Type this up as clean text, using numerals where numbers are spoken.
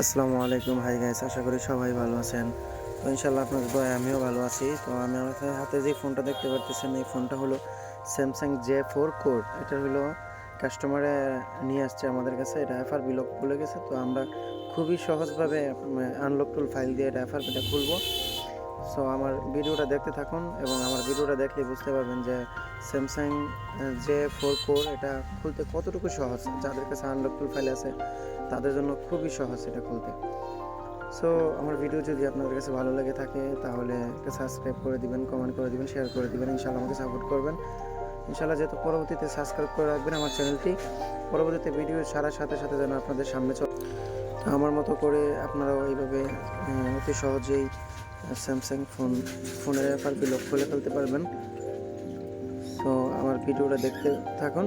আসসালামু আলাইকুম। Hi guys, আশা করি সবাই ভালো আছেন। তো ইনশাআল্লাহ আপনাদের দয়ায় আমিও ভালো আছি। তো আমি আমার হাতে যে ফোনটা দেখতে পারতেছেন, এই ফোনটা হলো স্যামসাং J4 কোর। এটা হলো কাস্টমারে নিয়ে আসছে আমাদের কাছে। এটা এফআরবি লক খুলে গেছে। তো আমরা খুবই সহজভাবে আনলক টুল ফাইল দিয়ে এটা এফআরবিটা খুলবো। সো আমার ভিডিওটা দেখতে থাকুন এবং আমার ভিডিওটা দেখলে বুঝতে পারবেন যে স্যামসাং J4 কোর এটা খুলতে কতটুকু সহজ। যাদের কাছে আনলক টুল ফাইল আছে তাদের জন্য খুবই সহজ এটা খুলতে। সো আমার ভিডিও যদি আপনাদের কাছে ভালো লেগে থাকে তাহলে একটা সাবস্ক্রাইব করে দিবেন, কমেন্ট করে দিবেন, শেয়ার করে দিবেন। ইনশাআল্লাহ আমাকে সাপোর্ট করবেন। ইনশাআল্লাহ যেহেতু পরবর্তীতে সাবস্ক্রাইব করে রাখবেন আমার চ্যানেলটি, পরবর্তীতে ভিডিও ছাড়ার সাথে সাথে যেন আপনাদের সামনে চলে। তো আমার মতো করে আপনারাও এইভাবে অতি সহজেই স্যামসাং ফোনের এফআরবি লক খুলে ফেলতে পারবেন। সো আমার ভিডিওটা দেখতে থাকুন।